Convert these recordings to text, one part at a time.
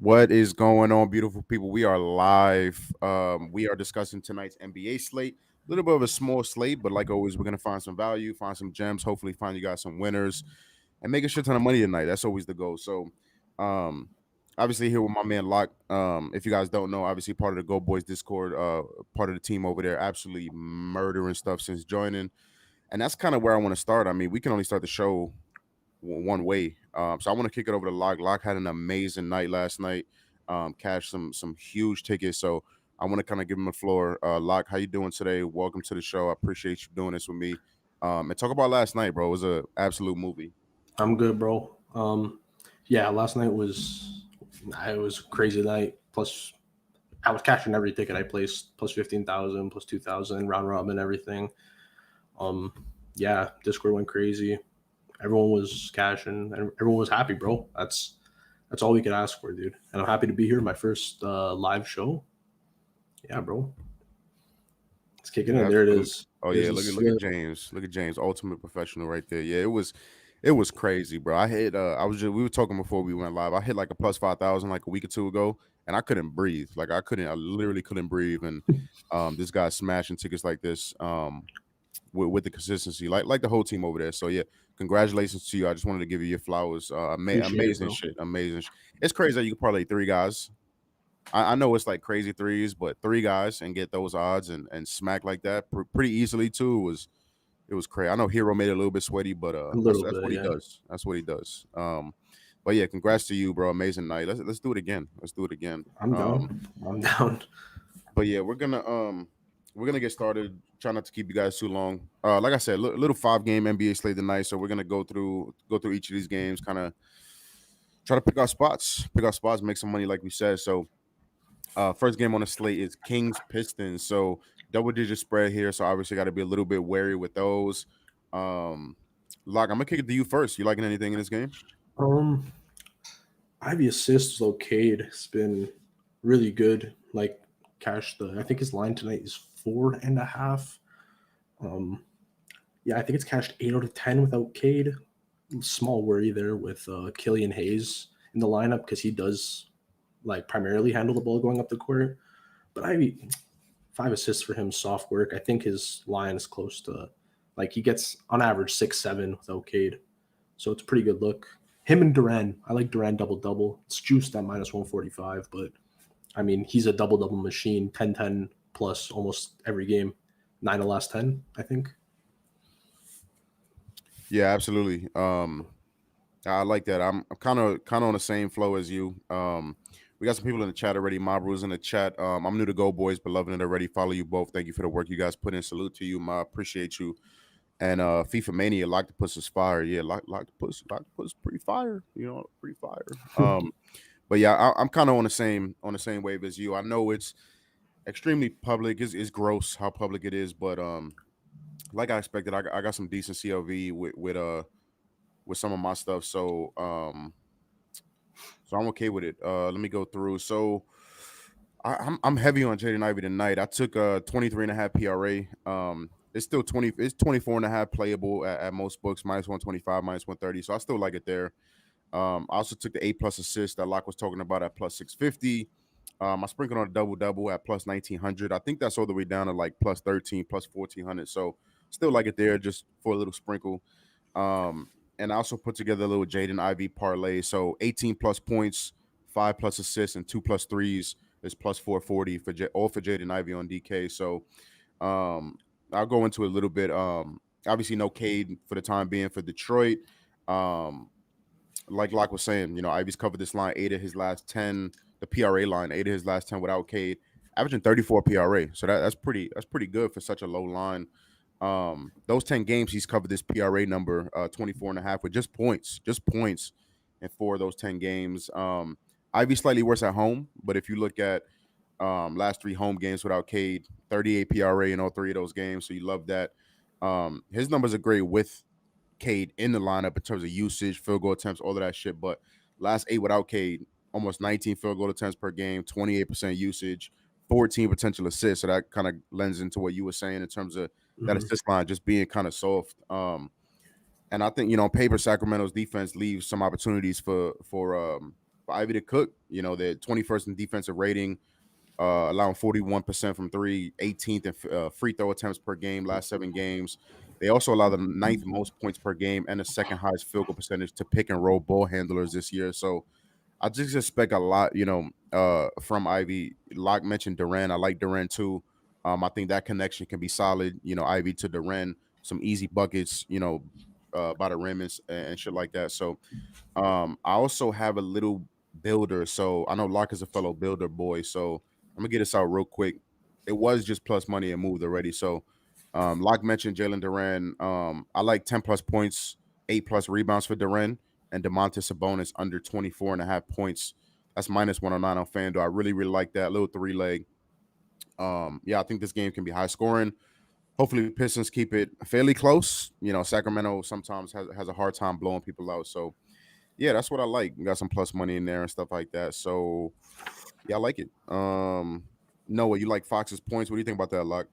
What is going on, beautiful people? We are live. We are discussing tonight's NBA slate. A little bit of a small slate, but like always, we're gonna find some value, find some gems, hopefully find you guys some winners, and make a shit ton of money tonight. That's always the goal. So, um, obviously here with my man Lock. If you guys don't know, obviously part of the GoldBoys Discord, part of the team over there, absolutely murdering stuff since joining, and that's kind of where I want to start. I mean, we can only start the show one way. So I want to kick it over to Lock. Lock had an amazing night last night. Cashed some huge tickets. So I want to kind of give him the floor. Lock, how you doing today? Welcome to the show. I appreciate you doing this with me. And talk about last night, bro. It was an absolute movie. I'm good, bro. Yeah, last night it was a crazy night. Plus, I was cashing every ticket I placed, plus 15,000, plus 2,000, round robin, everything. Yeah, Discord went crazy. Everyone was cashing, and everyone was happy, bro. That's all we could ask for, dude. And I'm happy to be here, my first live show. Yeah, bro. Let's kick it in. There it is. Oh yeah, look at James. Look at James, ultimate professional right there. Yeah, it was crazy, bro. I hit we were talking before we went live. I hit like a plus 5,000 like a week or two ago, and I couldn't breathe. I literally couldn't breathe. And this guy's smashing tickets like this. With the consistency, like the whole team over there. So yeah, congratulations to you. I just wanted to give you your flowers. Amazing shit. Amazing. It's crazy that you can parlay three guys. I know it's like crazy threes, but three guys and get those odds and smack like that pretty easily too. It was crazy. I know Hero made it a little bit sweaty, but that's what he does. That's what he does. But yeah, congrats to you, bro. Amazing night. Let's do it again. Let's do it again. I'm down. I'm down. But yeah, we're gonna get started. Try not to keep you guys too long. Like I said, little 5-game NBA slate tonight. So we're gonna go through each of these games, kind of try to pick our spots, make some money, like we said. So first game on the slate is Kings Pistons. So double digit spread here. So obviously got to be a little bit wary with those. Lock, I'm gonna kick it to you first. You liking anything in this game? Ivy assists Locade has been really good. Like I think his line tonight is 4.5. Yeah, I think it's cashed 8 out of 10 without Cade. Small worry there with Killian Hayes in the lineup because he does like primarily handle the ball going up the court. But Ivy, 5 assists for him, soft work. I think his line is close to like he gets on average 6-7 without Cade. So it's a pretty good look. Him and Duran. I like Duran double-double. It's juiced at minus 145, but I mean, he's a double-double machine, 10-10 plus almost every game. 9 of the last 10, I think. Yeah, absolutely. I like that. I'm kind of on the same flow as you. We got some people in the chat already. Mob Rules in the chat. I'm new to Go Boys, but loving it already. Follow you both. Thank you for the work you guys put in. Salute to you, Ma. Appreciate you. And FIFA Mania, Locktopus is fire. Yeah, Locktopus pretty fire. Pretty fire. But yeah, I'm kind of on the same wave as you. I know it's extremely public. It's gross how public it is, but like I expected, I got some decent CLV with some of my stuff. So I'm okay with it. Let me go through. So I'm heavy on Jaden Ivey tonight. I took 23.5 PRA. It's still 24.5 playable at most books, minus 125, minus 130. So I still like it there. I also took the 8+ assist that Locke was talking about at plus 650. I sprinkled on a double at plus 1900. I think that's all the way down to like plus 13, plus 1400. So still like it there just for a little sprinkle. And I also put together a little Jaden Ivey parlay. So 18 plus points, 5+ assists, and 2+ threes is plus 440 all for Jaden Ivey on DK. So I'll go into a little bit. Obviously, no Cade for the time being for Detroit. Like Locke was saying, Ivy's covered this line 8 of his last 10. The PRA line 8 of his last 10 without Cade, averaging 34 PRA. So that's pretty good for such a low line. Those 10 games he's covered this PRA number 24.5 with just points in 4 of those 10 games. Ivy slightly worse at home, but if you look at last 3 home games without Cade, 38 PRA in all 3 of those games. So you love that. His numbers are great with Cade in the lineup in terms of usage, field goal attempts, all of that shit. But last 8 without Cade, almost 19 field goal attempts per game, 28% usage, 14 potential assists. So that kind of lends into what you were saying in terms of that assist line just being kind of soft. And I think, on paper, Sacramento's defense leaves some opportunities for Ivy to cook. You know, they're 21st in defensive rating, allowing 41% from three, 18th in free throw attempts per game last 7 games. They also allow the ninth most points per game and the second highest field goal percentage to pick and roll ball handlers this year. So I just expect a lot, from Ivy. Locke mentioned Duran. I like Duran too. I think that connection can be solid. Ivy to Duran, some easy buckets, by the rim and shit like that. So I also have a little builder. So I know Locke is a fellow builder boy. So I'm gonna get this out real quick. It was just plus money and moved already. So Locke mentioned Jalen Duran. I like 10 plus points, 8 plus rebounds for Duran, and DeMontis Sabonis under 24.5 points. That's minus 109 on FanDuel. I really, really like that little 3-leg. Yeah, I think this game can be high scoring. Hopefully, the Pistons keep it fairly close. Sacramento sometimes has a hard time blowing people out. So, yeah, that's what I like. We got some plus money in there and stuff like that. So, yeah, I like it. Noah, you like Fox's points? What do you think about that, Luck?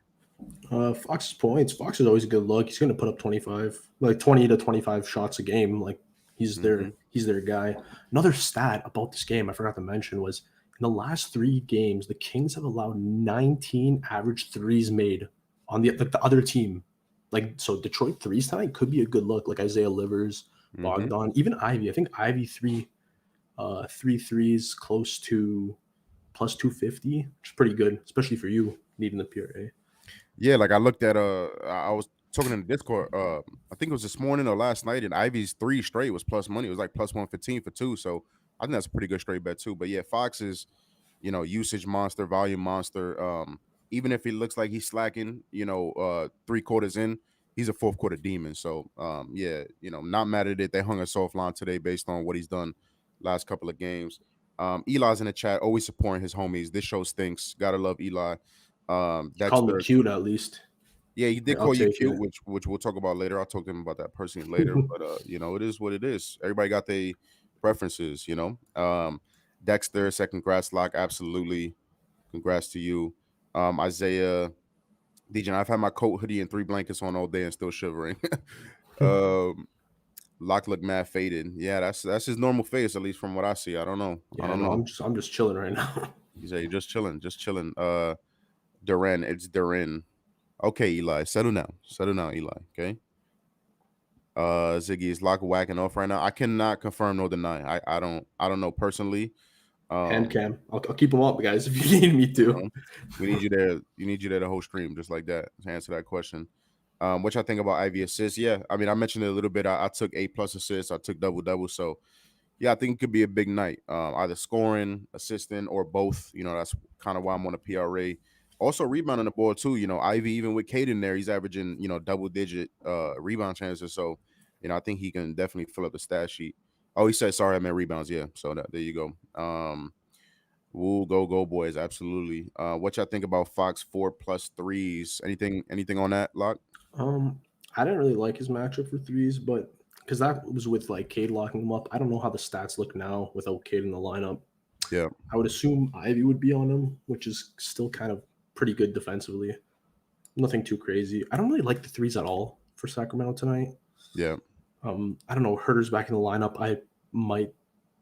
Fox's points. Fox is always a good look. He's going to put up 25, like 20 to 25 shots a game. Like he's their guy. Another stat about this game I forgot to mention was in the last 3 games, the Kings have allowed 19 average threes made on the other team. Like, so Detroit threes tonight could be a good look. Like Isaiah Livers, Bogdan, even Ivy. I think Ivy three threes close to plus 250, which is pretty good, especially for you needing the PRA. Yeah, like I looked at I was talking in the Discord, I think it was this morning or last night, and Ivy's 3 straight was plus money. It was like plus 115 for 2. So I think that's a pretty good straight bet too. But yeah, Fox is, usage monster, volume monster. Even if he looks like he's slacking, 3 quarters in, he's a fourth quarter demon. So yeah, not mad at it. They hung a soft line today based on what he's done last couple of games. Eli's in the chat, always supporting his homies. This show stinks. Gotta love Eli. Call me Dexter, cute at least. yeah, he did I'll call you take cute, it. which we'll talk about later. I'll talk to him about that personally later. But it is what it is. Everybody got their preferences. Dexter, second congrats, Lock, absolutely. Congrats to you. Isaiah, DJ, I've had my coat, hoodie, and 3 blankets on all day and still shivering. Lock looked mad faded. Yeah, that's his normal face, at least from what I see. I don't know. I Yeah, don't no, know. I'm just chilling right now. He's like, just chilling, just chilling. Duran, it's Duran. Okay, Eli, settle down, Eli. Okay. Ziggy is Lock whacking off right now. I cannot confirm nor deny. I don't know personally. Hand Um, cam. I'll keep them up, guys, if you need me you to. know, we need you there. You need you there the whole stream, just like that, to answer that question. What y'all think about Ivy assists? Yeah, I mean, I mentioned it a little bit. I took 8 plus assists. I took double. So yeah, I think it could be a big night. Either scoring, assisting, or both. That's kind of why I'm on a PRA. Also rebounding the ball too. Ivy, even with Caden there, he's averaging double digit rebound chances. So I think he can definitely fill up the stat sheet. Oh, he said sorry, I meant rebounds. Yeah, so there you go. We'll go boys, absolutely. What y'all think about Fox 4 plus threes? Anything on that, Lock? Um, I didn't really like his matchup for threes, but because that was with like Cade locking him up. I don't know how the stats look now without Cade in the lineup. Yeah, I would assume Ivy would be on him, which is still kind of pretty good defensively. Nothing too crazy. I don't really like the threes at all for Sacramento tonight. yeah. I don't know. Herter's back in the lineup. I might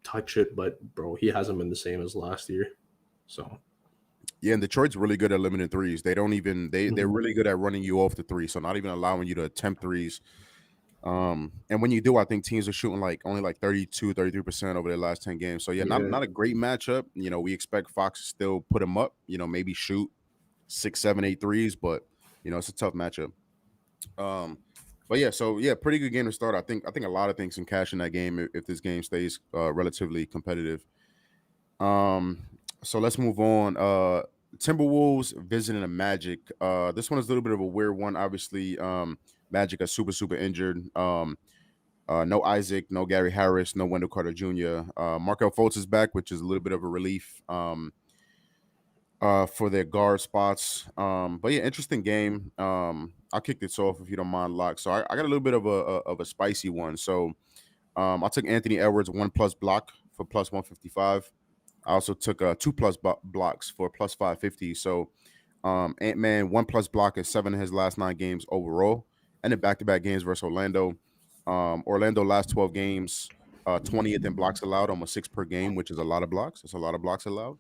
touch it, but bro, he hasn't been the same as last year. So Yeah, and Detroit's really good at limiting threes. They don't even they're really good at running you off the three, so not even allowing you to attempt threes. And when you do, I think teams are shooting only like 33% over their last 10 games. So yeah, not a great matchup. We expect Fox to still put them up, maybe shoot 6, 7, 8 threes, but it's a tough matchup. But yeah, so yeah, pretty good game to start. I think a lot of things can cash in that game if this game stays relatively competitive. So let's move on. Timberwolves visiting the Magic. This one is a little bit of a weird one. Obviously, Magic are super injured. No Isaac, no Gary Harris, no Wendell Carter Jr. Markel Fultz is back, which is a little bit of a relief for their guard spots. But yeah, interesting game. I'll kick this off if you don't mind, Lock. So I got a little bit of a spicy one. So I took Anthony Edwards 1+ block for plus 155. I also took 2+ blocks for plus 550. So Ant-Man 1+ block in 7 of his last 9 games overall, and then back-to-back games versus Orlando. Orlando last 12 games, 20th in blocks allowed, almost 6 per game, which is a lot of blocks. It's a lot of blocks allowed.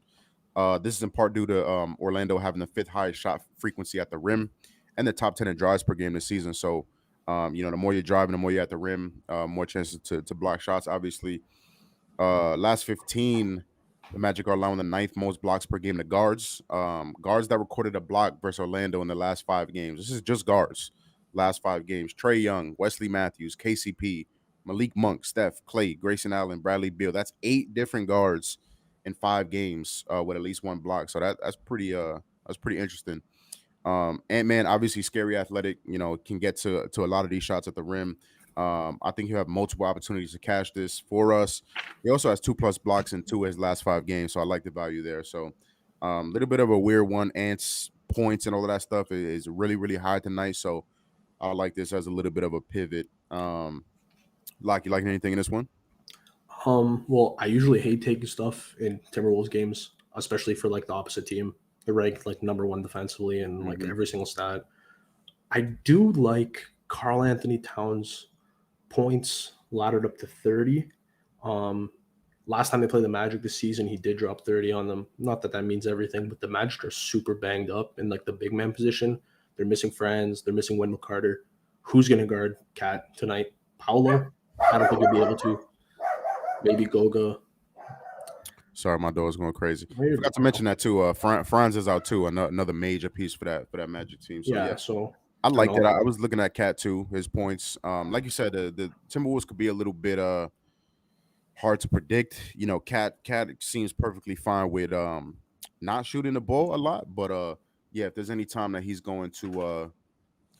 This is in part due to Orlando having the 5th highest shot frequency at the rim and the top 10 in drives per game this season. So, the more you're driving, the more you're at the rim, more chances to block shots. Obviously, last 15, the Magic are allowing the 9th most blocks per game to guards. Guards that recorded a block versus Orlando in the last 5 games. This is just guards. Last 5 games: Trae Young, Wesley Matthews, KCP, Malik Monk, Steph, Clay, Grayson Allen, Bradley Beal. That's 8 different guards in 5 games with at least 1 block. So that's pretty interesting. Ant-Man, obviously scary athletic, can get to a lot of these shots at the rim. I think he'll have multiple opportunities to cash this for us. He also has 2+ blocks in 2 of his last 5 games, so I like the value there. So a little bit of a weird one. Ant's points and all of that stuff is really, really high tonight. So I like this as a little bit of a pivot. You like anything in this one? Well, I usually hate taking stuff in Timberwolves games, especially for like the opposite team. They're ranked like number 1 defensively and like every single stat. I do like Karl Anthony Towns points laddered up to 30. Last time they played the Magic this season, he did drop 30 on them. Not that means everything, but the Magic are super banged up in like the big man position. They're missing Franz. They're missing Wendell Carter. Who's going to guard Cat tonight? Paolo? I don't think he'll be able to. Maybe Goga. Sorry, my dog's going crazy. I forgot to mention that too. Franz is out too. Another major piece for that Magic team. So so I like that. I was looking at Cat too. His points, like you said, the Timberwolves could be a little bit hard to predict. Cat seems perfectly fine with not shooting the ball a lot, but if there's any time that he's going to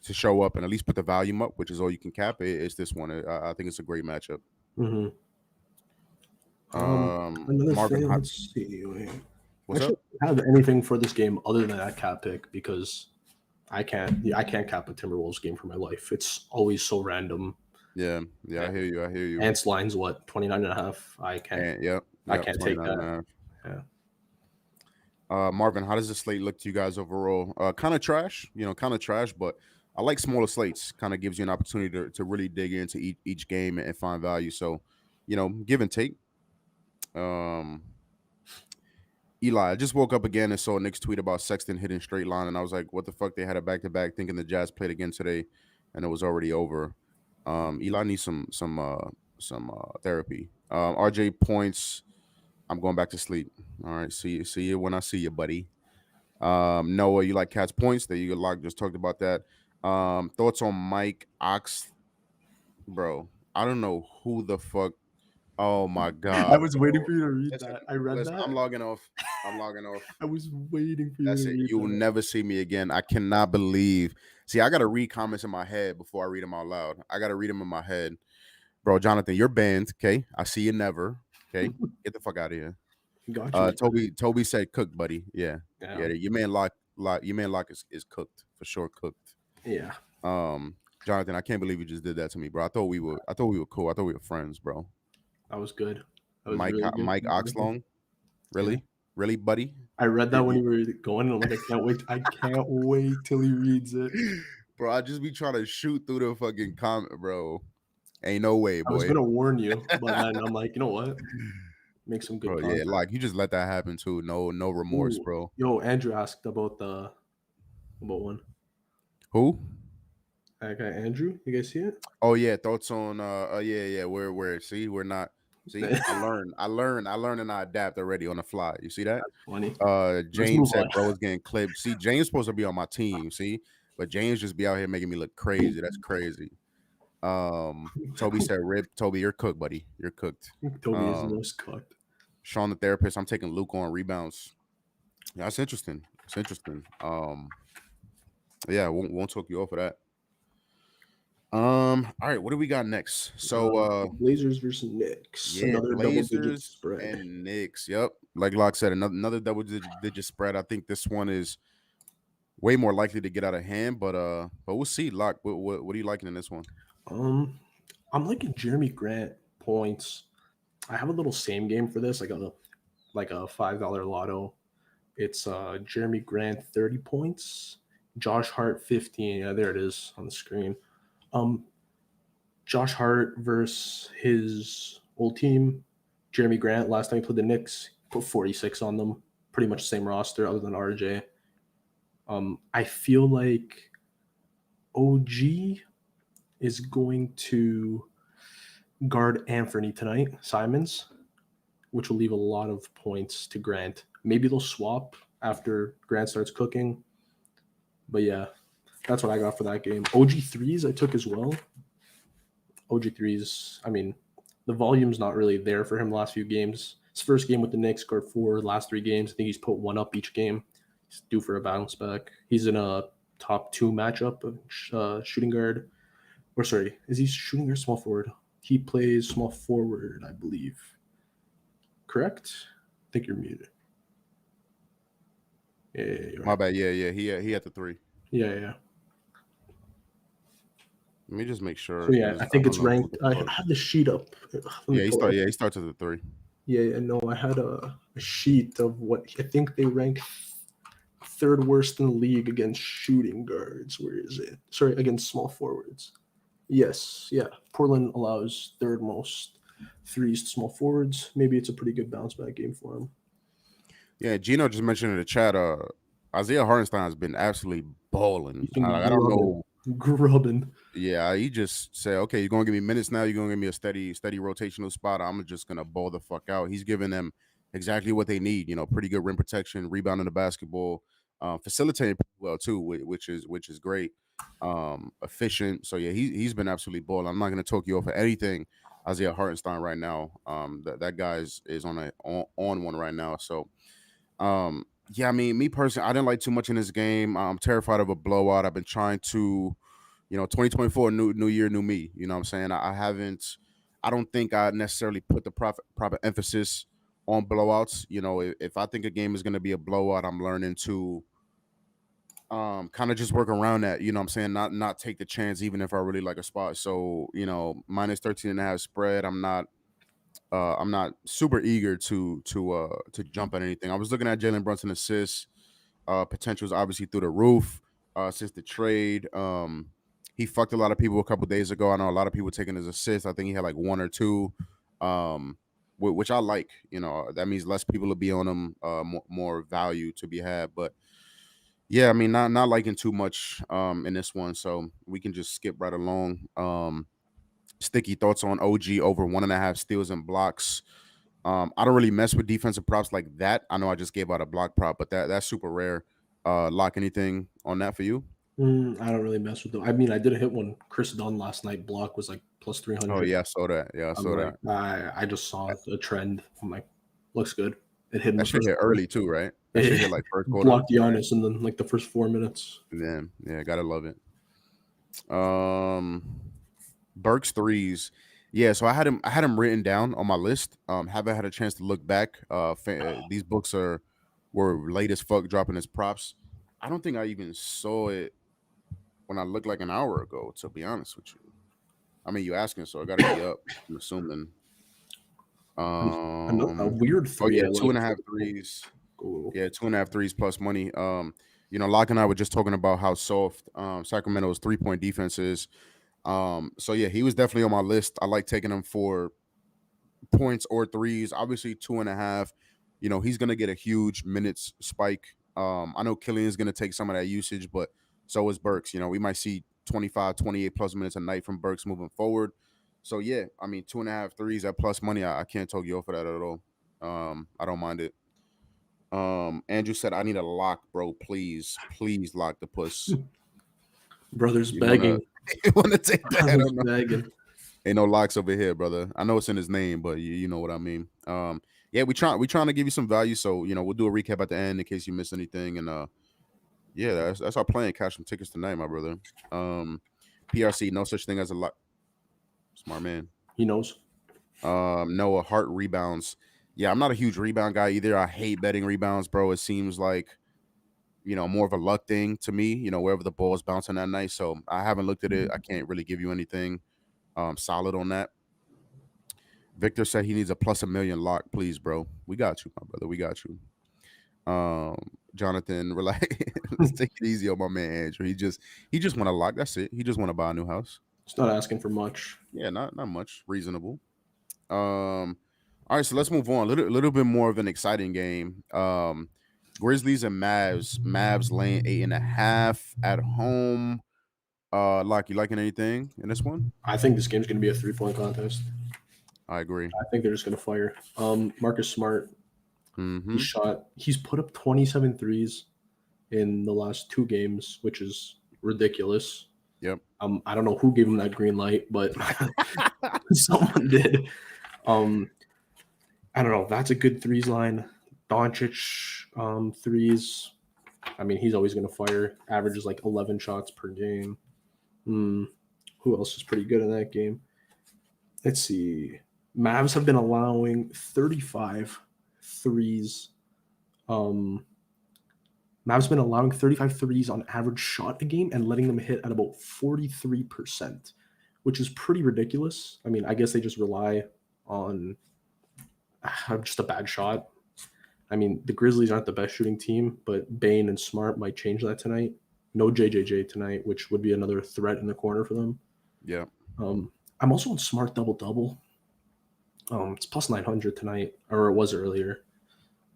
show up and at least put the volume up, which is all you can cap, it's this one. I think it's a great matchup. Mm-hmm. Another Marvin, thing, let's see. What's I up? have anything for this game other than that cap pick because I can't cap a Timberwolves game for my life. It's always so random. Yeah, I hear you. Ants line's what, 29.5? I can't. I can't take that. Yeah. Marvin, how does the slate look to you guys overall? Kind of trash, but I like smaller slates. Kind of gives you an opportunity to really dig into each game and find value. So, give and take. Eli, I just woke up again and saw Knicks tweet about Sexton hitting straight line, and I was like, what the fuck? They had a back-to-back, thinking the Jazz played again today, and it was already over. Eli needs some therapy. RJ points. I'm going back to sleep. All right, see you when I see you, buddy. Noah, you like Cat's points? That you just talked about that. Thoughts on Mike Ox, bro? I don't know who the fuck. Oh my god! I was waiting for you to read that. I read that. I'm logging off. I was waiting for you. That's to it. read You will never see me again. I cannot believe. See, I gotta read comments in my head before I read them out loud. I gotta read them in my head, bro. Jonathan, you're banned. Okay, I see you never. Okay, get the fuck out of here. Gotcha. Toby said cooked, buddy. Yeah. Your man lock is cooked for sure. Cooked. Yeah. Jonathan, I can't believe you just did that to me, bro. I thought we were cool. I thought we were friends, bro. That was good. That was Mike really good. Mike Oxlong, really, Yeah. Really, buddy. I read that when you were going, and I'm like, I can't wait till he reads it, bro. I just be trying to shoot through the fucking comment, bro. Ain't no way, boy. I was gonna warn you, but then I'm like, you know what? Make some good content. Yeah, like you just let that happen too. No remorse, bro. Yo, Andrew asked about one. Who? That guy Andrew. You guys see it? Oh yeah, thoughts on yeah. We're see, we're not. See, I learn, and I adapt already on the fly. You see that? That's funny. James said, "Bro, is getting clipped." See, James supposed to be on my team. See, but James just be out here making me look crazy. That's crazy. Toby said, "Rip, Toby, you're cooked, buddy. You're cooked." Toby is most cooked. Sean, the therapist. I'm taking Luke on rebounds. Yeah, that's interesting. It's interesting. Yeah, won't talk you off of that. All right, what do we got next? So Blazers versus Knicks. Yeah, another Blazers spread. and Knicks. Yep. Like Locke said, another double-digit spread. I think this one is way more likely to get out of hand, but we'll see. Locke, what are you liking in this one? I'm liking Jeremy Grant points. I have a little same game for this, like a $5 lotto. It's Jeremy Grant 30 points, Josh Hart 15. Yeah, there it is on the screen. Josh Hart versus his old team. Jeremy Grant, last time he played the Knicks, put 46 on them. Pretty much the same roster other than RJ. I feel like OG is going to guard Anthony tonight, Simons, which will leave a lot of points to Grant. Maybe they'll swap after Grant starts cooking. But yeah, that's what I got for that game. OG threes I took as well. OG threes, I mean, the volume's not really there for him the last few games. His first game with the Knicks scored 4. Last 3 games, I think he's put 1 up each game. He's due for a bounce back. He's in a top 2 matchup of shooting guard. Or sorry, is he shooting guard small forward? He plays small forward, I believe. Correct? I think you're muted. Yeah, My bad. Yeah. He had the 3. Yeah. Let me just make sure. So yeah, I think it's ranked. I had the sheet up. Yeah, he starts at the 3. Yeah, no, I had a sheet of what I think they rank 3rd worst in the league against shooting guards. Where is it? Sorry, against small forwards. Yes, yeah. Portland allows 3rd most threes to small forwards. Maybe it's a pretty good bounce back game for him. Yeah, Gino just mentioned in the chat, Isaiah Hartenstein has been absolutely balling. I don't know. Grubbing. Yeah, he just said, okay, you're going to give me minutes now. You're going to give me a steady rotational spot. I'm just going to ball the fuck out. He's giving them exactly what they need. Pretty good rim protection, rebounding the basketball, facilitating well too, which is great. Efficient. So yeah, he's been absolutely balling. I'm not going to talk you off of anything Isaiah Hartenstein right now. That guy is on one right now. So yeah, I mean, me personally, I didn't like too much in this game. I'm terrified of a blowout. I've been trying to 2024, new year, new me. You know what I'm saying? I don't think I necessarily put the proper emphasis on blowouts. If I think a game is going to be a blowout, I'm learning to kind of just work around that. You know what I'm saying? Not take the chance, even if I really like a spot. So, minus 13.5 spread. I'm not super eager to jump at anything. I was looking at Jalen Brunson assists. Potential is obviously through the roof since the trade. He fucked a lot of people a couple days ago. I know a lot of people taking his assists. I think he had like 1 or 2, which I like. That means less people will be on him, more value to be had. But yeah, I mean, not liking too much in this one, so we can just skip right along. Sticky thoughts on OG over 1.5 steals and blocks. I don't really mess with defensive props like that. I know I just gave out a block prop, but that's super rare. Lock, anything on that for you? I don't really mess with them. I mean, I did hit one. Chris Dunn last night block was like plus 300. Oh yeah, I saw that. Yeah, I saw that. I just saw a trend. I'm like, looks good. It hit in that the should first hit quarter. early too, right? That should hit like first quarter. Blocked Giannis and then like the first 4 minutes. Yeah, gotta love it. Burks threes. Yeah, so I had him written down on my list. Haven't had a chance to look back. These books were late as fuck dropping his props. I don't think I even saw it when I looked like an hour ago, to be honest with you. I mean, you asking, so I gotta be up. I'm assuming. A weird 3. Oh yeah, 2.5 threes. Cool. Yeah, 2.5 threes plus money. Locke and I were just talking about how soft Sacramento's 3-point defense is. So yeah, he was definitely on my list. I like taking him for points or threes. Obviously 2.5. He's gonna get a huge minutes spike. I know Killian's gonna take some of that usage, but so is Burks. We might see 25, 28 plus minutes a night from Burks moving forward. So yeah, I mean 2.5 threes at plus money. I can't talk you off for that at all. I don't mind it. Andrew said, I need a lock, bro. Please lock the puss. Brother's begging. You wanna take that? Brother's begging. Ain't no locks over here, brother. I know it's in his name, but you know what I mean. Yeah, we trying to give you some value. So we'll do a recap at the end in case you miss anything. And yeah, that's our plan. Cash some tickets tonight, my brother. PRC, no such thing as a lock. Smart man. He knows. Noah, Hart rebounds. Yeah, I'm not a huge rebound guy either. I hate betting rebounds, bro. It seems like more of a luck thing to me. Wherever the ball's bouncing that night. So I haven't looked at it. I can't really give you anything solid on that. Victor said he needs a plus $1 million lock, please, bro. We got you, my brother. We got you. Jonathan, relax. Let's take it easy on my man Andrew. He just want to lock. That's it. He just want to buy a new house. It's not asking for much. Yeah, not much. Reasonable. All right, so let's move on. A little bit more of an exciting game. Grizzlies and Mavs. Mavs laying 8.5 at home. Like you liking anything in this one? I think this game's going to be a 3-point contest. I agree. I think they're just going to fire. Marcus Smart, Mm-hmm. he's put up 27 threes in the last 2 games, which is ridiculous. Yep. I don't know who gave him that green light, but someone did. I don't know. That's a good threes line. Doncic threes. I mean, he's always going to fire. Averages like 11 shots per game. Who else is pretty good in that game? Let's see. Mavs have been allowing 35 threes. Mavs been allowing 35 threes on average shot a game and letting them hit at about 43%, which is pretty ridiculous. I mean, I guess they just rely on just a bad shot. I mean, the Grizzlies aren't the best shooting team, but Bane and Smart might change that tonight. No JJJ tonight, which would be another threat in the corner for them. Yeah. I'm also on Smart double-double. It's plus 900 tonight, or it was earlier.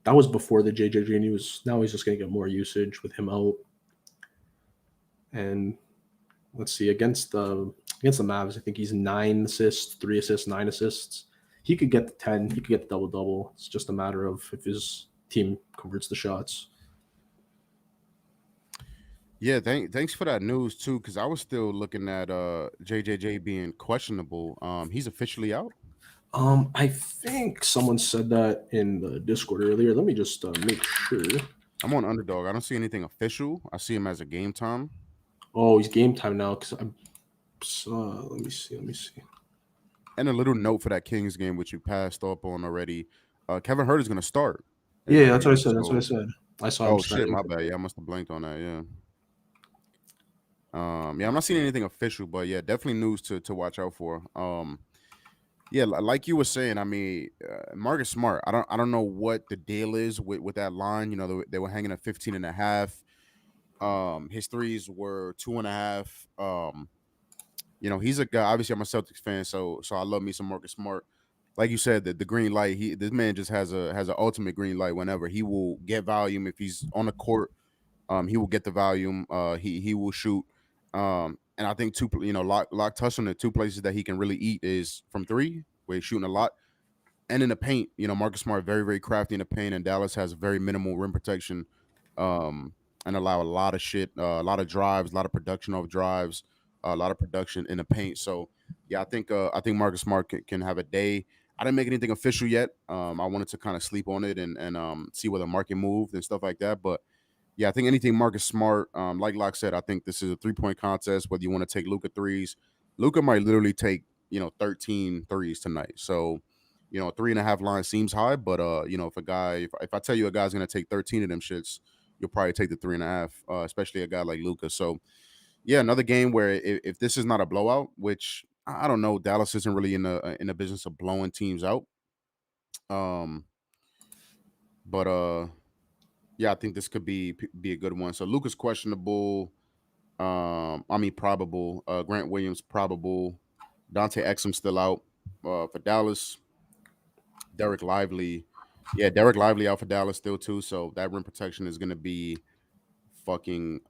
That was before the JJJ news. Now he's just going to get more usage with him out. And let's see, against the Mavs, I think he's 9 assists, 3 assists, 9 assists. He could get the 10. He could get the double-double. It's just a matter of if his team converts the shots. Yeah, thanks for that news too, because I was still looking at JJJ being questionable. He's officially out. I think someone said that in the Discord earlier. Let me just make sure. I'm on Underdog. I don't see anything official. I see him as a game time. Oh, he's game time now. Because let me see. And a little note for that Kings game, which you passed up on already. Kevin Hurt is going to start. Yeah, that's what I said. That's what I said. I saw him. Oh shit, my bad. Yeah, I must have blanked on that. Yeah. Yeah, I'm not seeing anything official, but yeah, definitely news to watch out for. Yeah, like you were saying, I mean, Marcus Smart. I don't know what the deal is with that line. You know, they were hanging at 15.5. His threes were 2.5. You know, he's a guy. Obviously, I'm a Celtics fan, so I love me some Marcus Smart. Like you said, the green light. This man just has an ultimate green light. Whenever he will get volume, if he's on the court, he will get the volume. He will shoot. And I think Lock touched on the 2 places that he can really eat is from 3, where he's shooting a lot, and in the paint. You know, Marcus Smart very very crafty in the paint, and Dallas has very minimal rim protection, and allow a lot of shit, a lot of drives, a lot of production off drives, a lot of production in the paint. So yeah, I think Marcus Smart can have a day. I didn't make anything official yet. I wanted to kind of sleep on it and see where the market moved and stuff like that, but. Yeah, I think anything Marcus Smart, like Locke said, I think this is a 3-point contest. Whether you want to take Luka threes, Luka might literally take 13 threes tonight. So, 3.5 line seems high, but if I tell you a guy's gonna take 13 of them shits, you'll probably take the 3.5, especially a guy like Luka. So, yeah, another game where if this is not a blowout, which I don't know, Dallas isn't really in the business of blowing teams out. Um, but yeah, I think this could be a good one. So Luka's questionable. Probable. Grant Williams probable. Dante Exum still out for Dallas. Derek Lively, Derek Lively out for Dallas still too. So that rim protection is going to be fucking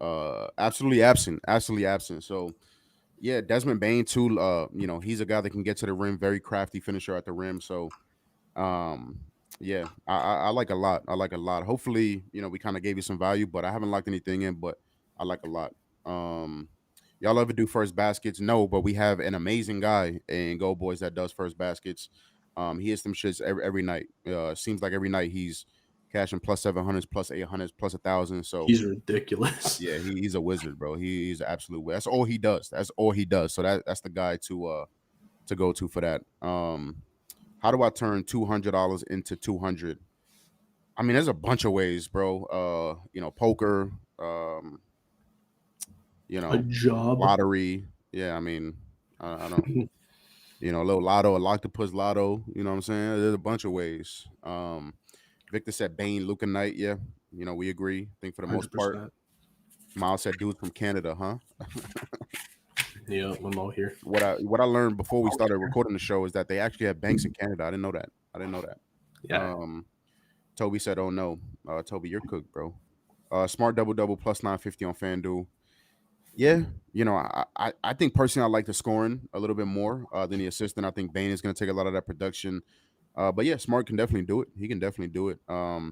absolutely absent. Absolutely absent. So yeah, Desmond Bain too. He's a guy that can get to the rim. Very crafty finisher at the rim. So um, yeah, I like a lot. I like a lot. Hopefully, we kind of gave you some value, but I haven't locked anything in, but I like a lot. Um, y'all ever do first baskets? No, but we have an amazing guy in GoldBoys that does first baskets. He hits them shits every night. Seems like every night he's cashing plus 700s, plus 800s, plus 1,000. So He's ridiculous. yeah, he's a wizard, bro. He's an absolute. That's all he does. That's all he does. So that's the guy to go to for that. How do I turn $200 into 200? I mean, there's a bunch of ways, bro. Poker, A job. lottery. Yeah, I mean, I don't. A little lotto, a Locktopus lotto. You know what I'm saying? There's a bunch of ways. Victor said Bane, Luca Knight. Yeah, we agree. I think for the most part. 100%. Miles said dudes from Canada, huh? Yeah, I'm out here. What I learned before we started Okay. recording the show is that they actually have banks in Canada. I didn't know that. Yeah. Toby said, "Oh no, Toby, you're cooked, bro." Smart double plus 950 on FanDuel. Yeah, I think personally I like the scoring a little bit more than the assistant. I think Bane is going to take a lot of that production. But yeah, Smart can definitely do it. He can definitely do it. Out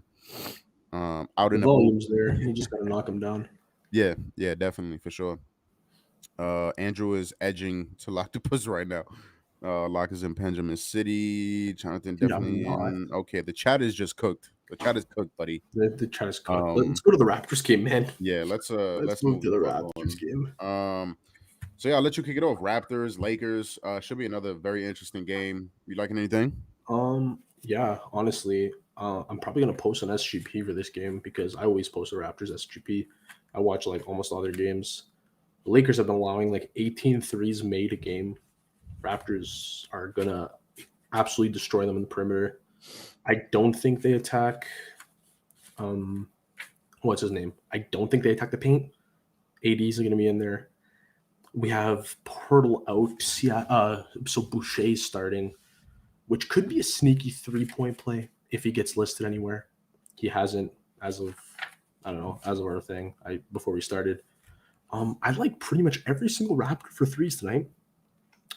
The in the booth. volume's there. You just gotta knock him down. Yeah, definitely for sure. Andrew is edging to Locktopus right now. Lock is in Benjamin City. Jonathan Dude, I'm definitely not. in. Okay, the chat is just cooked. The chat is cooked, buddy. The chat is cooked. Let's Um, go to the Raptors game, man. yeah, Let's let's move move to the the fuck Raptors on. game. So yeah, I'll let you kick it off. Raptors, Lakers. Should be another very interesting game. You liking anything? Yeah, honestly, I'm probably gonna post an SGP for this game because I always post a Raptors SGP. I watch like almost all their games. The Lakers have been allowing like 18 threes made a game. Raptors are gonna absolutely destroy them in the perimeter. I don't think they attack. Um, what's his name? I don't think they attack the paint. ADs are gonna be in there. We have Portal out. So Boucher's starting, which could be a sneaky 3-point play if he gets listed anywhere. He hasn't as of I don't know as of our thing. Before we started. I like pretty much every single Raptor for threes tonight.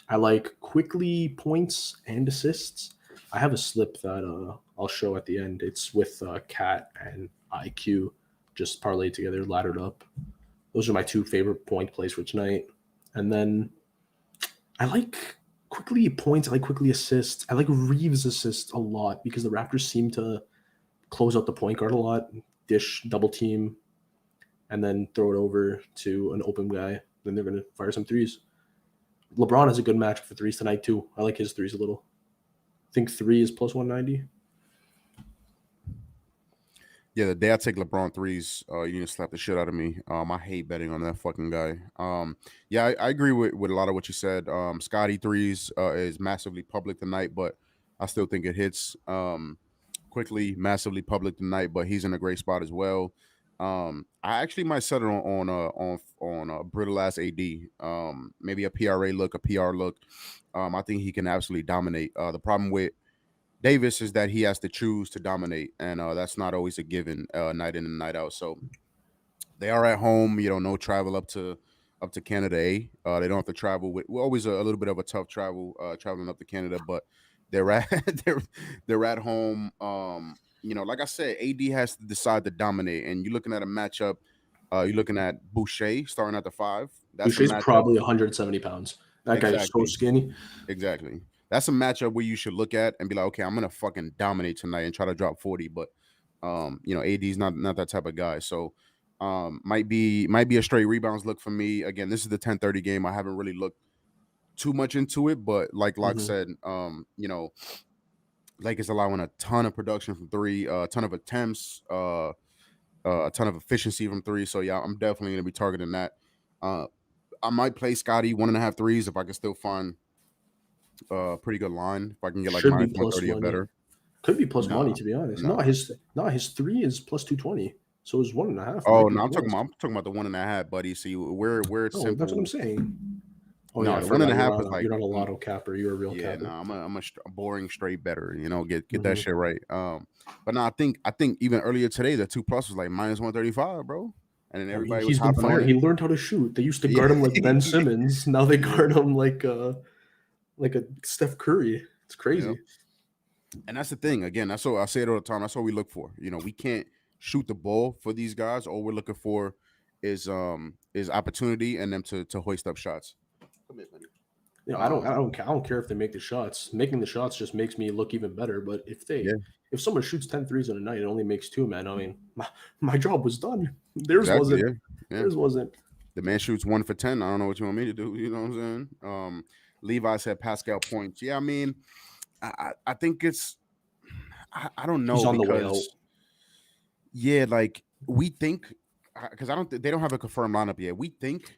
I like quickly points and assists. I have a slip that I'll show at the end. It's with Cat and IQ just parlayed together, laddered up. Those are my two favorite point plays for tonight. And then I like quickly points. I like quickly assists. I like Reeves' assists a lot because the Raptors seem to close out the point guard a lot, dish, double team, and then throw it over to an open guy. Then they're going to fire some threes. LeBron has a good match for threes tonight, too. I like his threes a little. I think 3 is plus 190. Yeah, the day I take LeBron threes, you need to slap the shit out of me. I hate betting on that fucking guy. Yeah, I agree with a lot of what you said. Scotty threes is massively public tonight, but I still think it hits. Quickly, massively public tonight, but he's in a great spot as well. I actually might set it on a brittle ass AD. Maybe a PRA look, a PR look. I think he can absolutely dominate. The problem with Davis is that he has to choose to dominate, and that's not always a given night in and night out. So they are at home, no travel up to Canada A. They don't have to travel with always a little bit of a tough travel traveling up to Canada, but they're at they're at home. Like I said, AD has to decide to dominate, and you're looking at a matchup. You're looking at Boucher starting at the 5. That's a Boucher's matchup. probably 170 pounds. That guy is so Exactly. skinny. Exactly. That's a matchup where you should look at and be like, okay, I'm gonna fucking dominate tonight and try to drop 40. But AD's not that type of guy. So might be a straight rebounds look for me. Again, this is the 10:30 game. I haven't really looked too much into it, but like Locke said, Lakers allowing a ton of production from three, a ton of attempts, a ton of efficiency from three. So yeah, I'm definitely gonna be targeting that. I might play Scotty 1.5 threes if I can still find pretty good line. If I can get like Should be minus plus 130 or money. better. Could be plus Nah, money, to be honest. nah. No, his 3 is plus 220. So his 1.5 Oh might be no, plus. I'm talking about the 1.5, buddy. See, we're Oh, that's what I'm simple. saying. Oh No, yeah, I the forgot 1.5 is like you're not a lotto capper. You're a real yeah, no, capper. a boring straight better. Get that Mhm. shit right. But no, I think even earlier today the 2+ was like minus 135, bro, and then I mean, everybody was he's been hopping on firing. it. He learned how to shoot. They used to Yeah, guard him like Ben Simmons. Now they yeah, guard him like a Steph Curry. It's yeah. crazy. And that's the thing. Again, that's what I say it all the time. That's what we look for. We can't shoot the ball for these guys. All we're looking for is opportunity and them to hoist up shots. Come here, buddy. I don't care if they make the shots. Making the shots just makes me look even better. But Yeah, if someone shoots 10 threes in a night and only makes 2, man, I mean, my job was done. Theirs exactly. wasn't. Yeah. Theirs wasn't. The man shoots 1 for 10. I don't know what you want me to do. You know what I'm saying? Levi said Pascal points. Yeah, I mean, I think it's I don't He's know on the way out. because yeah, like we think because I don't they don't have a confirmed lineup yet. We think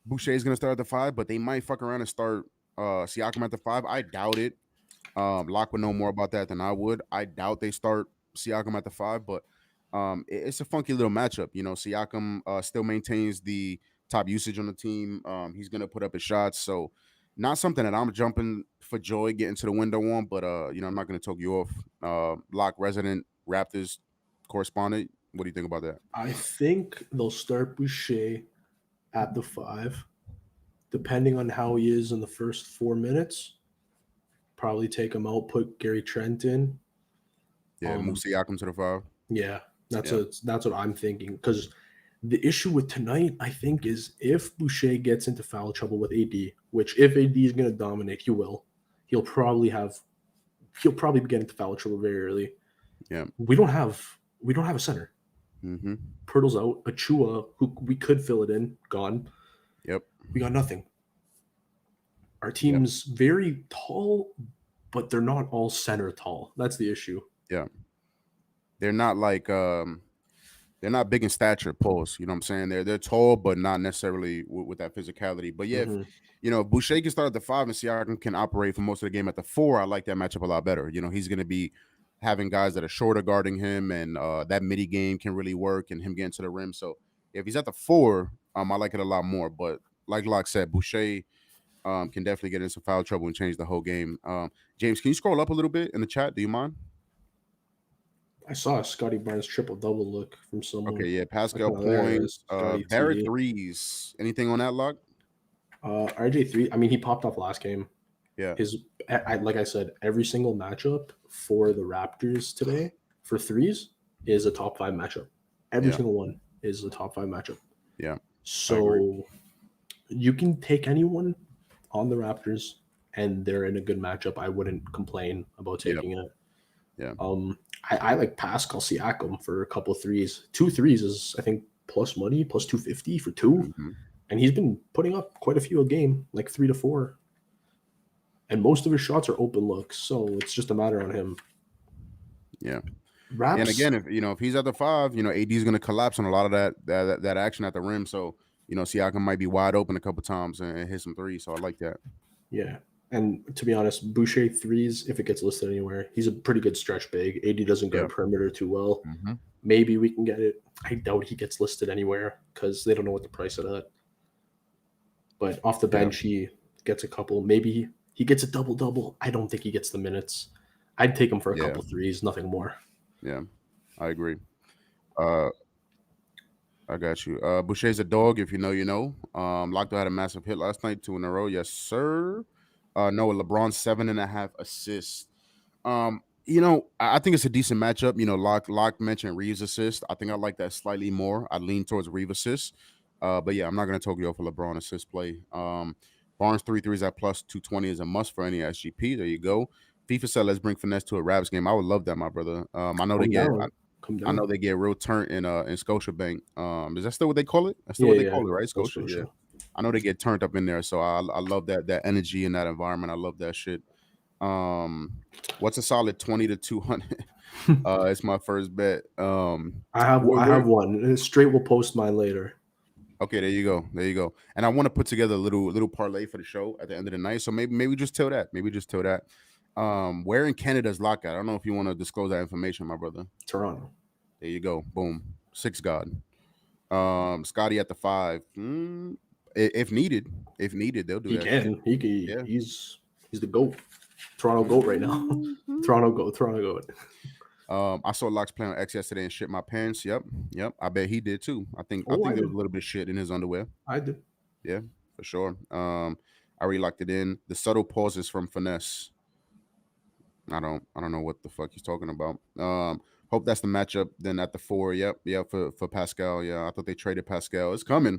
Boucher is gonna start at the 5, but they might fuck around and start Siakam at the 5. I doubt it. Locke would know more about that than I would. I doubt they start Siakam at the 5, but it's a funky little matchup. Siakam still maintains the top usage on the team. He's gonna put up his shots. So not something that I'm jumping for joy getting to the window on, but I'm not gonna talk you off. Lock resident Raptors correspondent. What do you think about that? I think they'll start Boucher at the 5, depending on how he is in the first 4 minutes. Probably take him out, put Gary Trent in. Yeah, move Siakam to the 5. Yeah, that's what I'm thinking. Because the issue with tonight, I think, is if Boucher gets into foul trouble with AD, which if AD is going to dominate, he will. He'll probably be getting into foul trouble very early. Yeah, we don't have a center. Mm-hmm. Pirtle's out. Achua, who we could fill it in, gone. Yep. We got nothing. Our team's very tall, but they're not all center tall. That's the issue. Yeah. They're not like they're not big in stature, pause. You know what I'm saying? They're tall, but not necessarily with that physicality. But yeah, if Boucher can start at the 5 and Siakam can operate for most of the game at the 4, I like that matchup a lot better. He's going to be having guys that are shorter guarding him, and that midi game can really work, and him getting to the rim. So if he's at the 4, I like it a lot more. But like Locke said, Boucher can definitely get into some foul trouble and change the whole game. James, can you scroll up a little bit in the chat? Do you mind? I saw a Scotty Barnes triple-double look from someone. Okay, yeah, Pascal points, Barrett threes. Anything on that, Lock? RJ3, I mean, he popped off last game. Yeah. Like I said, every single matchup for the Raptors today for threes is a top 5 matchup. Every single one is a top 5 matchup. Yeah. So you can take anyone on the Raptors, and they're in a good matchup. I wouldn't complain about taking it. Yeah. I like Pascal Siakam for a couple threes. 2 threes is, I think, plus money, plus 250 for 2. Mm-hmm. And he's been putting up quite a few a game, like 3 to 4. And most of his shots are open looks, so it's just a matter on him. Yeah. Raps, and again, if he's at the 5, AD is going to collapse on a lot of that action at the rim. So, Siakam might be wide open a couple times and hit some threes. So I like that. Yeah. And to be honest, Boucher threes, if it gets listed anywhere, he's a pretty good stretch big. AD doesn't go perimeter too well. Mm-hmm. Maybe we can get it. I doubt he gets listed anywhere because they don't know what to price it at. But off the bench, he gets a couple. Maybe he gets a double-double. I don't think he gets the minutes. I'd take him for a couple threes, nothing more. Yeah, I agree. I got you. Boucher's a dog. If you know, you know. Lockdown had a massive hit last night, 2 in a row. Yes, sir. No, LeBron 7.5 assists. I think it's a decent matchup. Lock mentioned Reeves assist. I think I like that slightly more. I lean towards Reeves assist. But yeah, I'm not gonna talk you off for LeBron assist play. Barnes 3 threes at plus 220 is a must for any SGP. There you go. FIFA said let's bring finesse to a Raps game. I would love that, my brother. I know I know they get real turnt in Scotiabank. Is that still what they call it? That's still what they call it, right? Scotia. Yeah. I know they get turned up in there, so I love that energy in that environment. I love that shit. What's a solid 20 to 200? It's my first bet. I have one. Straight will post mine later. Okay, there you go. And I want to put together a little parlay for the show at the end of the night. So maybe just tell that. Where in Canada is lockout? I don't know if you want to disclose that information, my brother. Toronto. There you go. Boom. 6 God. Scotty at the 5. If needed, they'll do that. He can. Yeah. He's the GOAT. Toronto GOAT right now. Toronto GOAT. I saw Locks play on X yesterday and shit my pants. Yep. I bet he did too. I think there was a little bit of shit in his underwear. I did. Yeah, for sure. I already locked it in. The subtle pauses from Finesse. I don't know what the fuck he's talking about. Hope that's the matchup. Then at the 4, for Pascal. Yeah, I thought they traded Pascal. It's coming.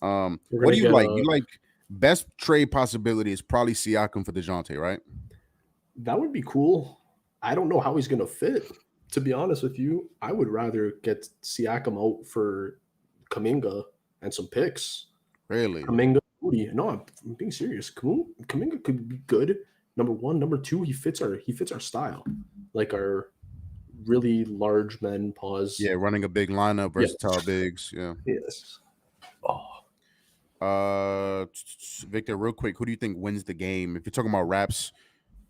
What do you like? You like best trade possibility is probably Siakam for DeJounte, right? That would be cool. I don't know how he's going to fit. To be honest with you, I would rather get Siakam out for Kuminga and some picks. Really? Kuminga, no, I'm being serious. Kuminga could be good. Number 1, number 2, he fits our style, like our really large men. Pause. Yeah, running a big lineup, versatile bigs. Yeah. Yes. Victor, real quick, who do you think wins the game? If you're talking about Raps,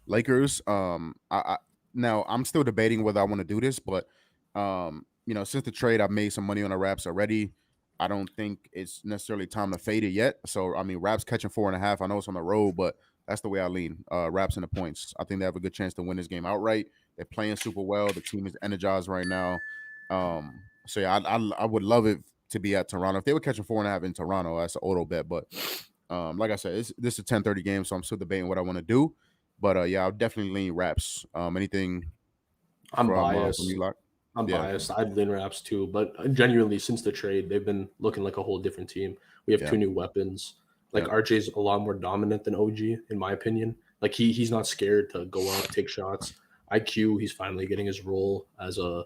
Lakers, now I'm still debating whether I want to do this, but since the trade, I've made some money on the Raps already. I don't think it's necessarily time to fade it yet. So I mean, Raps catching 4.5. I know it's on the road, but that's the way I lean. Raps in the points. I think they have a good chance to win this game outright. They're playing super well. The team is energized right now. So yeah, I would love it to be at Toronto. If they were catching 4.5 in Toronto, that's an auto bet. But like I said, this is a 10:30 game, so I'm still debating what I want to do. But yeah, I'll definitely lean Raps. Anything I'm from you, biased. Lock? I'm Yeah, biased. I'd lean Raps too, but genuinely, since the trade, they've been looking like a whole different team. We have yeah, two new weapons. Like yeah. RJ's a lot more dominant than OG, in my opinion. Like he's not scared to go up, take shots. IQ, he's finally getting his role as a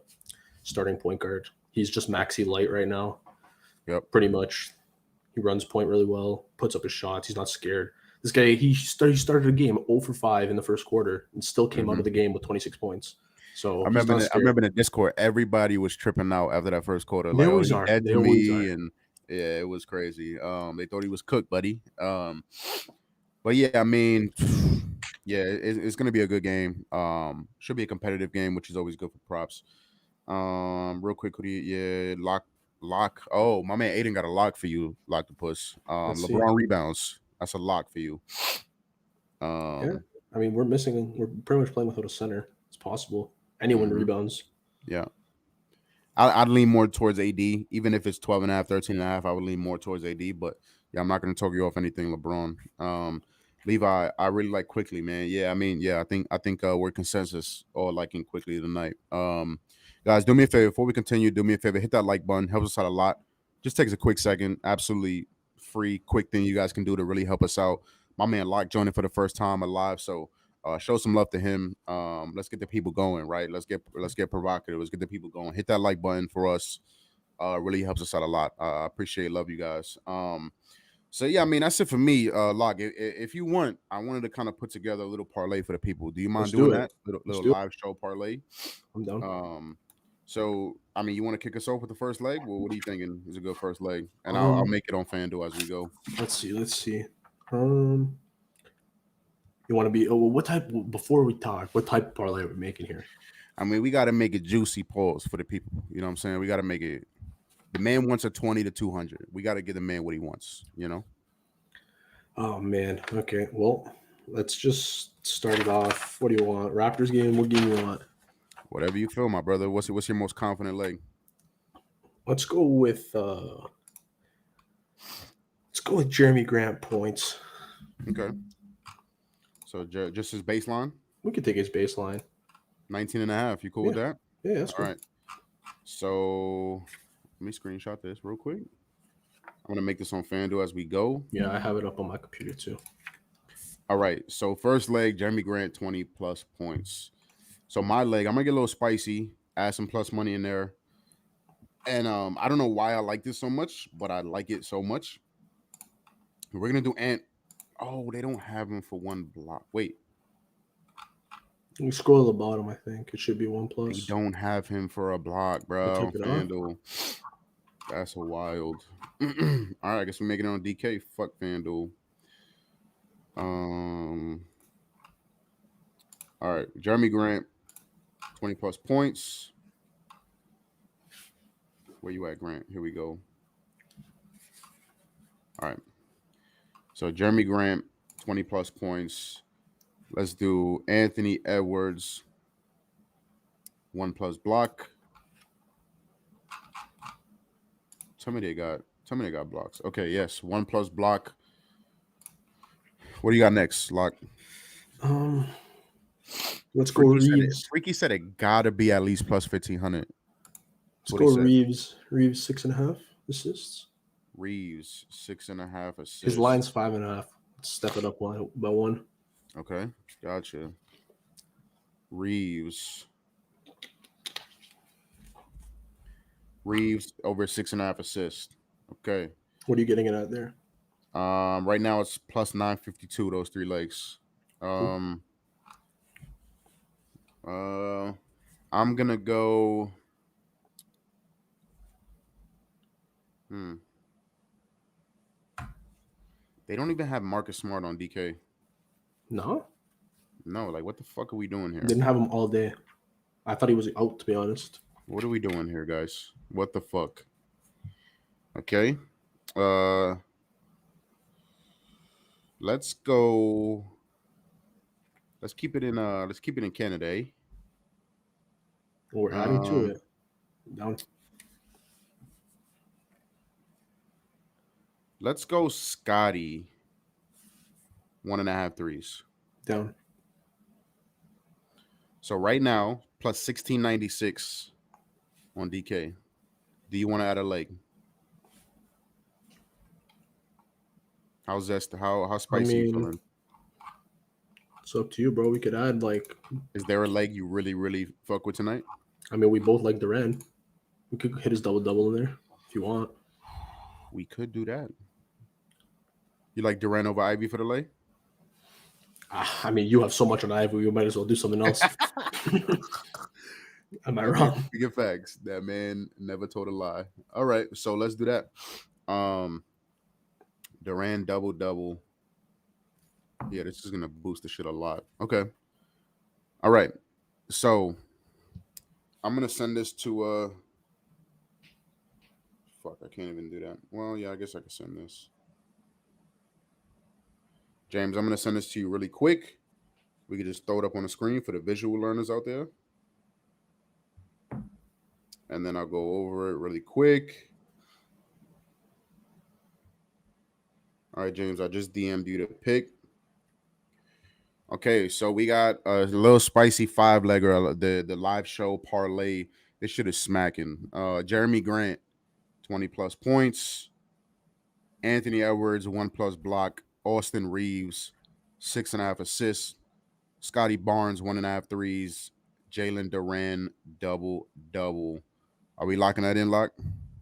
starting point guard. He's just maxi light right now, Yep. pretty much. He runs point really well, puts up his shots. He's not scared. This guy, he started a game 0 for 5 in the first quarter and still came out of the game with 26 points. So he's not I scared. remember in the Discord, everybody was tripping out after that first quarter, They like, "Oh, always he are. dead They to always me," are. and yeah, it was crazy. They thought he was cooked, buddy. But yeah, I mean, yeah, it's gonna be a good game. Should be a competitive game, which is always good for props. Real quick, yeah, lock. Oh, my man Aiden got a lock for you, Locktopus. Let's see. LeBron rebounds. That's a lock for you. Yeah. I mean, we're pretty much playing without a center. It's possible. Anyone Mhm. rebounds. Yeah. I'd lean more towards AD, even if it's 12.5, 13.5. I would lean more towards AD, but yeah, I'm not going to talk you off anything LeBron. Levi, I really like Quickly, man. Yeah, I mean, yeah, I think we're consensus all liking Quickly tonight. Guys, do me a favor before we continue. Do me a favor, hit that like button, helps us out a lot. Just takes a quick second, absolutely free, quick thing you guys can do to really help us out. My man Lock joining for the first time alive, so show some love to him. Let's get the people going, right? Let's get provocative. Let's get the people going. Hit that like button for us. Really helps us out a lot. I appreciate, love you guys. So yeah, I mean that's it for me. Log. If you want, I wanted to kind of put together a little parlay for the people. Do you mind Let's do doing it. that? Little, Let's little do it. live show parlay. I'm down. So I mean, you want to kick us off with the first leg? Well, what are you thinking is a good first leg? And I'll make it on FanDuel as we go. Let's see. You want to be? Oh, well, what type? Before we talk, what type of parlay are we making here? I mean, we got to make it juicy pause for the people. You know what I'm saying? We got to make it. The man wants a 20 to 200. We got to give the man what he wants. You know. Oh man. Okay. Well, let's just start it off. What do you want? Raptors game. What game you want? Whatever you feel, my brother. What's your most confident leg? Let's go with Jeremy Grant points. Okay. So just his baseline? We could take his baseline. 19.5. You cool with that? Yeah, that's cool. All right. So let me screenshot this real quick. I'm gonna make this on FanDuel as we go. Yeah, I have it up on my computer too. All right. So first leg, Jeremy Grant 20 plus points. So my leg, I'm gonna get a little spicy, add some plus money in there. And I don't know why I like this so much, but I like it so much. We're gonna do Ant. Oh, they don't have him for one block. Wait. We scroll to the bottom, I think. It should be 1+. They don't have him for a block, bro. FanDuel. That's a wild. All right, I guess we're making it on DK. Fuck FanDuel. All right, Jeremy Grant, 20 plus points. Where you at, Grant? Here we go. All right. So Jeremy Grant, 20 plus points. Let's do Anthony Edwards, 1+ block. Tell me they got blocks. Okay, yes, 1+ block. What do you got next, Lock? Let's go Reeves. Freaky said it gotta be at least plus 1,500. Let's go Reeves. Reeves 6.5 assists. Reeves 6.5 assists. His line's 5.5. Let's step it up by one. Okay, gotcha. Reeves over 6.5 assists. Okay. What are you getting it at there? Right now it's plus 952. Those three legs. Cool. I'm gonna go. They don't even have Marcus Smart on DK. No, like what the fuck are we doing here? Didn't have him all day. I thought he was out, to be honest. What are we doing here, guys? What the fuck? Okay. Let's go. Let's keep it in Canada. Eh? We're adding to it. Down. Let's go Scotty. 1.5 threes. Down. So right now, plus 1696 on DK. Do you want to add a leg? How's that? How I spicy you mean, feeling? it's up to you, bro. We could add like. Is there a leg you really fuck with tonight? I mean, we both like Duran. We could hit his double in there if you want. We could do that. You like Durant over Ivy for the leg? I mean, you have so much on Ivy, we might as well do something else. Am I wrong? Speaking facts, that man never told a lie. All right, so let's do that. Durant double. Yeah, this is gonna boost the shit a lot. Okay. All right. So I'm gonna send this to fuck, I can't even do that. Well, yeah, I guess I can send this. James, I'm gonna send this to you really quick. We can just throw it up on the screen for the visual learners out there. And then I'll go over it really quick. All right, James, I just DM'd you the pick. Okay, so we got a little spicy 5-legger, the live show parlay. This shit is smacking. Jeremy Grant, 20 plus points. Anthony Edwards, 1+ block. Austin Reeves, 6.5 assists. Scotty Barnes, 1.5 threes. Jalen Duran, double. Are we locking that in, Lock?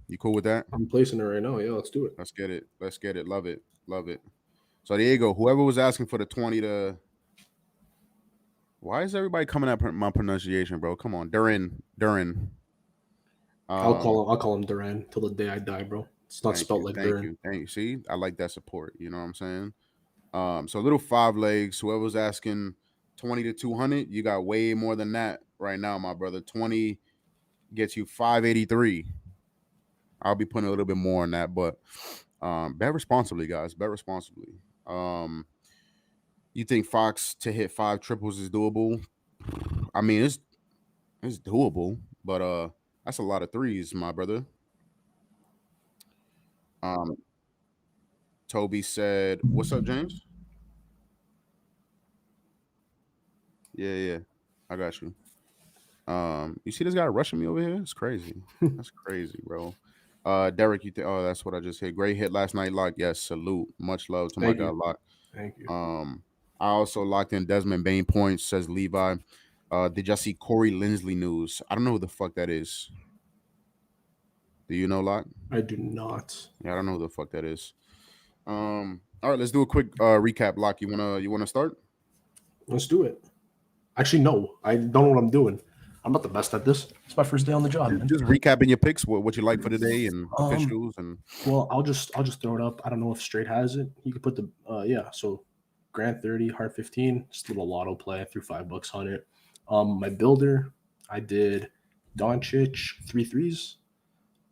You cool with that? I'm placing it right now. Yeah, let's do it. Let's get it. Love it. So there you go. Whoever was asking for the 20 to. Why is everybody coming at my pronunciation, bro? Come on, Duran. I'll call him Duran till the day I die, bro. It's not spelled like Duran. Thank you. See, I like that support. You know what I'm saying? So little 5 legs. Whoever was asking 20 to 200, you got way more than that right now, my brother. 20 gets you 583. I'll be putting a little bit more on that, but bet responsibly, guys. Bet responsibly. You think Fox to hit 5 triples is doable? I mean, it's doable, but that's a lot of threes, my brother. Toby said, "What's up, James?" Yeah, I got you. You see this guy rushing me over here? It's crazy. That's crazy, bro. Derek, you think? Oh, that's what I just hit. Great hit last night, Lock. Yes, salute. Much love to my Thank guy, you. Lock. Thank you. I also locked in Desmond Bain points, says Levi. Did y'all see Corey Linsley news? I don't know who the fuck that is. Do you know, Lock? I do not. Yeah, I don't know who the fuck that is. All right, let's do a quick recap, Lock. You wanna start? Let's do it. Actually, no. I don't know what I'm doing. I'm not the best at this. It's my first day on the job, man. Just recapping your picks, what you like for today and officials and. Well, I'll just throw it up. I don't know if Straight has it. You could put the yeah. So Grant 30, Hart 15. Just a little lotto play. I threw $5 on it. My builder, I did Doncic 3 threes.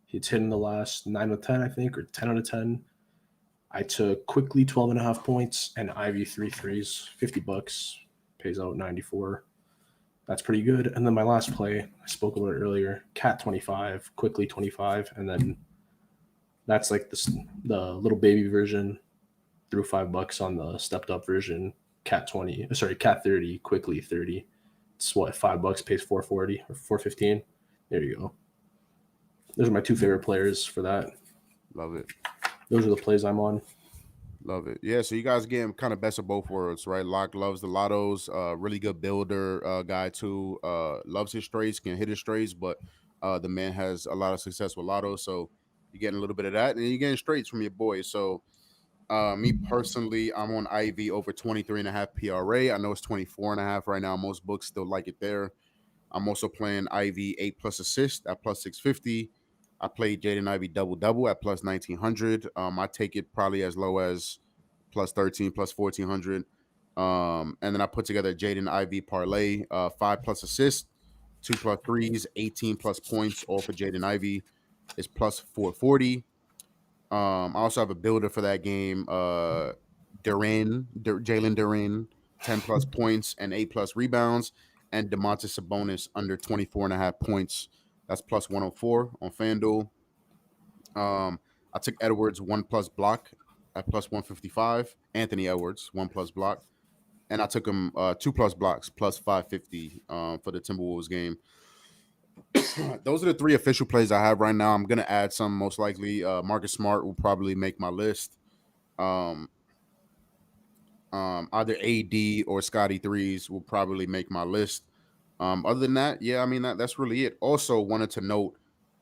He's hitting the last 9 out of 10, I think, or 10 out of 10. I took Quickly 12.5 points and Ivy 3 threes, $50, pays out 94. That's pretty good. And then my last play, I spoke about it earlier, Cat 25, Quickly 25, and then that's like the little baby version. Threw $5 on the stepped up version, Cat 30, Quickly 30. It's what, $5 pays 440 or 415. There you go. Those are my 2 favorite players for that. Love it. Those are the plays I'm on. Love it. Yeah, so you guys getting kind of best of both worlds, right? Locke loves the lottos, really good builder guy too. Loves his straights, can hit his straights, but the man has a lot of success with lottos. So you're getting a little bit of that, and you're getting straights from your boy. So me personally, I'm on IV over 23.5 PRA. I know it's 24.5 right now. Most books still like it there. I'm also playing IV 8+ assist at plus 650. I played Jaden Ivey double at plus 1900. I take it probably as low as plus 13, plus 1400. And then I put together Jaden Ivey parlay, 5+ assists, 2+ threes, 18+ points, all for Jaden Ivey is plus 440. I also have a builder for that game. Jalen Duran, 10 plus points and 8 plus rebounds, and DeMontis Sabonis under 24.5 points. That's plus 104 on FanDuel. I took Edwards 1 plus block at plus 155. Anthony Edwards 1 plus block, and I took him 2 plus blocks plus 550 for the Timberwolves game. Those are the 3 official plays I have right now. I'm gonna add some most likely. Marcus Smart will probably make my list. Um, Either AD or Scotty Threes will probably make my list. Other than that, yeah, I mean that's really it. Also wanted to note,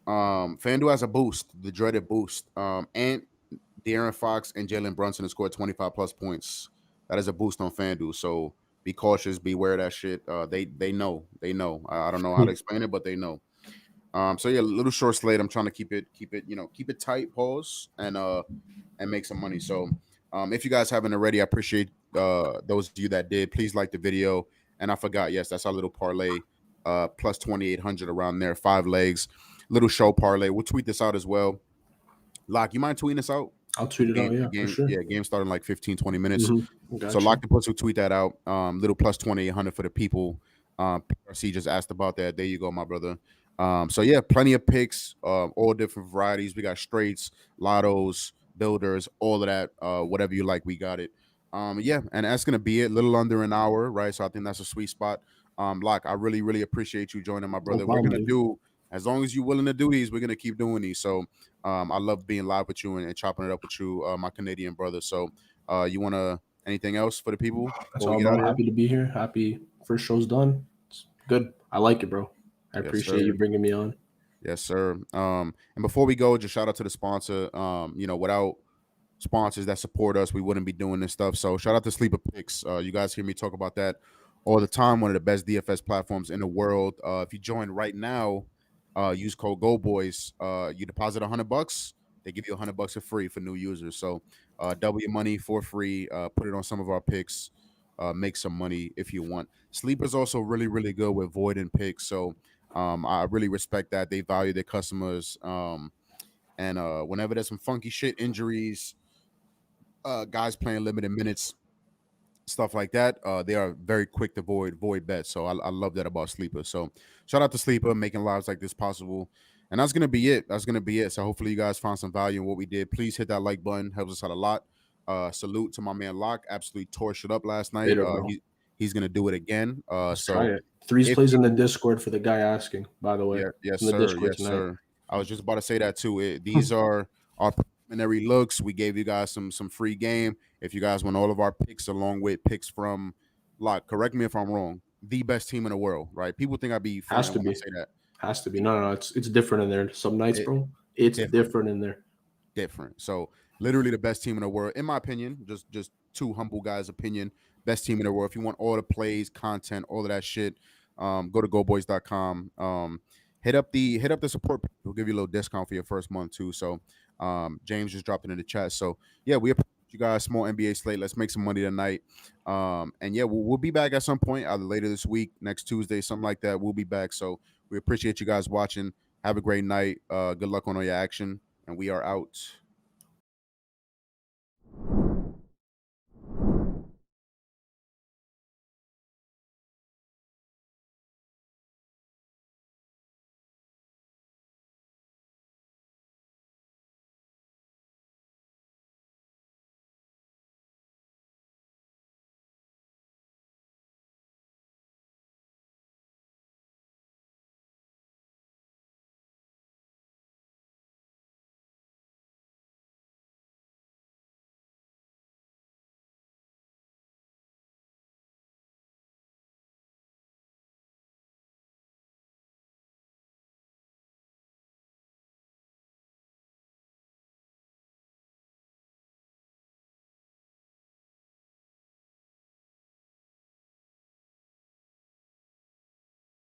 FanDuel has a boost, the dreaded boost. And De'Aaron Fox and Jalen Brunson have scored 25 plus points. That is a boost on FanDuel. So be cautious, beware of that shit. They know. I don't know how to explain it, but they know. So yeah, a little short slate. I'm trying to keep it, keep it tight, pause, and make some money. So if you guys haven't already, I appreciate those of you that did. Please like the video. And I forgot, yes, that's our little parlay, plus 2,800 around there, 5 legs, little show parlay. We'll tweet this out as well. Lock, you mind tweeting this out? I'll tweet it out, yeah, game, for sure. Yeah, game starting like 15, 20 minutes. Gotcha. So Lock the Puss will tweet that out. Little plus 2,800 for the people. PRC just asked about that. There you go, my brother. So yeah, plenty of picks, all different varieties. We got straights, lottos, builders, all of that. Whatever you like, we got it. Yeah, and that's gonna be it. A little under an hour, right? So I think that's a sweet spot. Lock, I really, really appreciate you joining, my brother. We're gonna do, as long as you're willing to do these, we're gonna keep doing these. So I love being live with you and chopping it up with you, my Canadian brother. So you wanna anything else for the people? That's all, bro. Happy to be here. Happy first show's done. It's good. I like it, bro. I appreciate you bringing me on. Yes, sir. And before we go, just shout out to the sponsor. Without sponsors that support us, we wouldn't be doing this stuff. So shout out to Sleeper Picks. You guys hear me talk about that all the time. One of the best DFS platforms in the world. If you join right now, use code GoldBoys. You deposit $100, they give you $100 for free for new users. So double your money for free. Put it on some of our picks. Make some money if you want. Sleeper's also really, really good with voiding picks. So I really respect that. They value their customers. And whenever there's some funky shit, injuries, guys playing limited minutes, stuff like that, they are very quick to void bets. So I love that about Sleeper. So shout out to Sleeper, making lives like this possible. And that's gonna be it. So hopefully you guys found some value in what we did. Please hit that like button, helps us out a lot. Salute to my man Locke, absolutely tore shit up last night. He's gonna do it again. So try it. Threes plays in the Discord for the guy asking, by the way. Yeah, yes, sir. Yes, sir. I was just about to say that too. These are our preliminary looks. We gave you guys some free game. If you guys want all of our picks along with picks from, like, correct me if I'm wrong, the best team in the world, right? People think I'd be has to be. Say that. Has to be. No, it's different in there. Some nights, bro, it's different in there. Different. So literally the best team in the world, in my opinion. Just two humble guys' opinion. Best team in the world. If you want all the plays, content, all of that shit, go to GoldBoys.com. Hit up the support. We'll give you a little discount for your first month too. So James just dropped it in the chat. So yeah, we appreciate you guys. Small NBA slate. Let's make some money tonight. And yeah, we'll be back at some point, either later this week, next Tuesday, something like that. We'll be back. So we appreciate you guys watching. Have a great night. Good luck on all your action, and we are out.